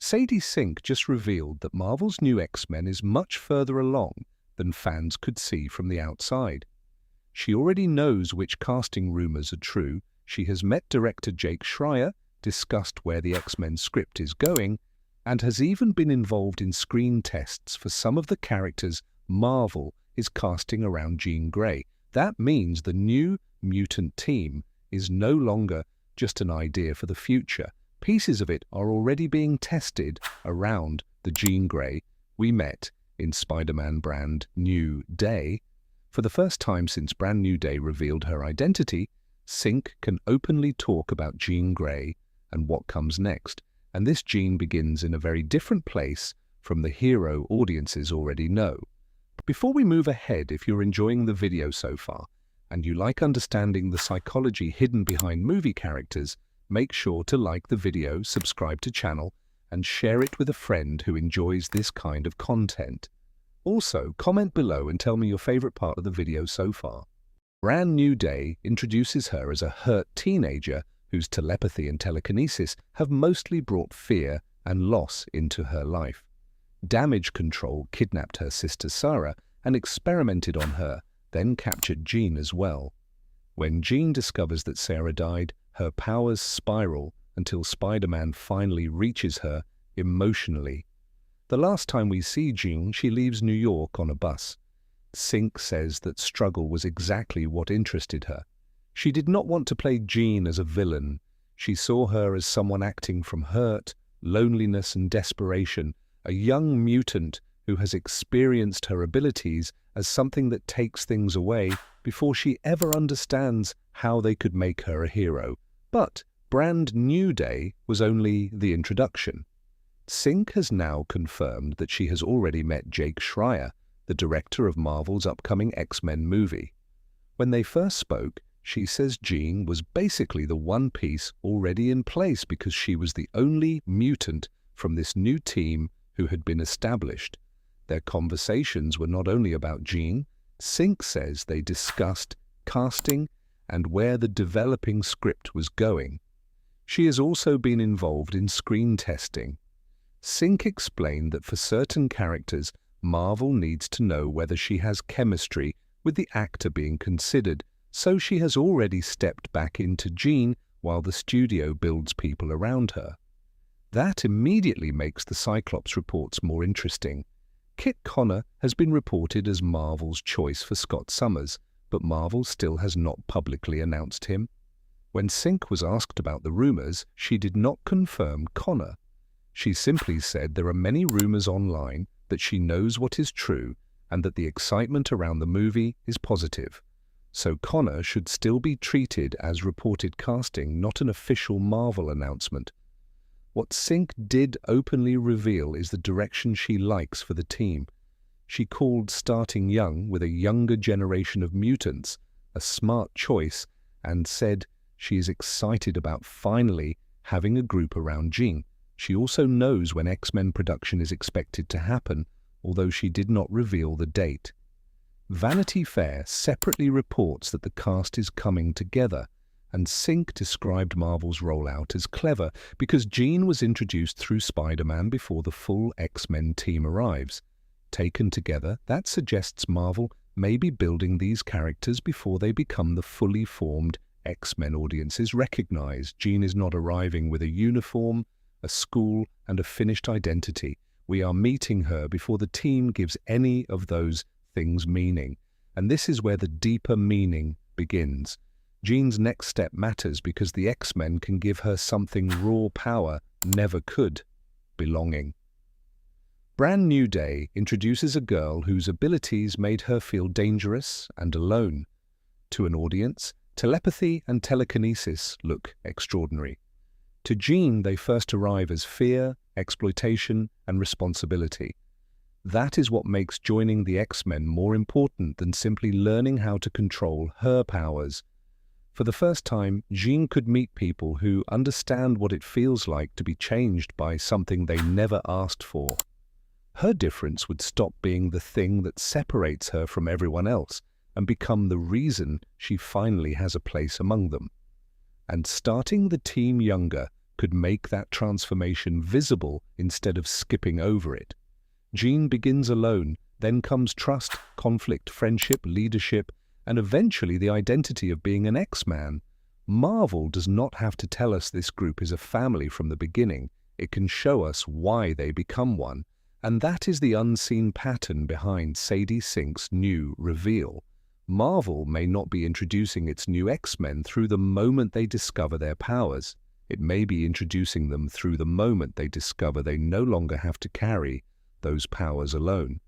Sadie Sink just revealed that Marvel's new X-Men is much further along than fans could see from the outside. She already knows which casting rumors are true, she has met director Jake Schreier, discussed where the X-Men script is going, and has even been involved in screen tests for some of the characters Marvel is casting around Jean Grey. That means the new mutant team is no longer just an idea for the future. Pieces of it are already being tested around the Jean Grey we met in Spider-Man Brand New Day. For the first time since Brand New Day revealed her identity, Sink can openly talk about Jean Grey and what comes next. And this Jean begins in a very different place from the hero audiences already know. Before we move ahead, if you're enjoying the video so far and you like understanding the psychology hidden behind movie characters, make sure to like the video, subscribe to channel, and share it with a friend who enjoys this kind of content. Also, comment below and tell me your favorite part of the video so far. Brand New Day introduces her as a hurt teenager whose telepathy and telekinesis have mostly brought fear and loss into her life. Damage Control kidnapped her sister Sarah and experimented on her, then captured Jean as well. When Jean discovers that Sarah died, her powers spiral until Spider-Man finally reaches her emotionally. The last time we see Jean, she leaves New York on a bus. Sink says that struggle was exactly what interested her. She did not want to play Jean as a villain. She saw her as someone acting from hurt, loneliness, and desperation, a young mutant who has experienced her abilities as something that takes things away before she ever understands how they could make her a hero. But Brand New Day was only the introduction. Sink has now confirmed that she has already met Jake Schreier, the director of Marvel's upcoming X-Men movie. When they first spoke, she says Jean was basically the one piece already in place because she was the only mutant from this new team who had been established. Their conversations were not only about Jean. Sink says they discussed casting and where the developing script was going. She has also been involved in screen testing. Sink explained that for certain characters, Marvel needs to know whether she has chemistry with the actor being considered, so she has already stepped back into Jean while the studio builds people around her. That immediately makes the Cyclops reports more interesting. Kit Connor has been reported as Marvel's choice for Scott Summers, but Marvel still has not publicly announced him. When Sink was asked about the rumors, she did not confirm Connor. She simply said there are many rumors online, that she knows what is true, and that the excitement around the movie is positive. So Connor should still be treated as reported casting, not an official Marvel announcement. What Sink did openly reveal is the direction she likes for the team. She called starting young with a younger generation of mutants a smart choice and said she is excited about finally having a group around Jean. She also knows when X-Men production is expected to happen, although she did not reveal the date. Vanity Fair separately reports that the cast is coming together, and Sink described Marvel's rollout as clever because Jean was introduced through Spider-Man before the full X-Men team arrives. Taken together, that suggests Marvel may be building these characters before they become the fully formed X-Men audiences recognize. Jean is not arriving with a uniform, a school, and a finished identity. We are meeting her before the team gives any of those things meaning, and this is where the deeper meaning begins. Jean's next step matters because the X-Men can give her something raw power never could: belonging. Brand New Day introduces a girl whose abilities made her feel dangerous and alone. To an audience, telepathy and telekinesis look extraordinary. To Jean, they first arrive as fear, exploitation, and responsibility. That is what makes joining the X-Men more important than simply learning how to control her powers. For the first time, Jean could meet people who understand what it feels like to be changed by something they never asked for. Her difference would stop being the thing that separates her from everyone else and become the reason she finally has a place among them. And starting the team younger could make that transformation visible instead of skipping over it. Jean begins alone, then comes trust, conflict, friendship, leadership, and eventually the identity of being an X-Man. Marvel does not have to tell us this group is a family from the beginning. It can show us why they become one, and that is the unseen pattern behind Sadie Sink's new reveal. Marvel may not be introducing its new X-Men through the moment they discover their powers. It may be introducing them through the moment they discover they no longer have to carry those powers alone.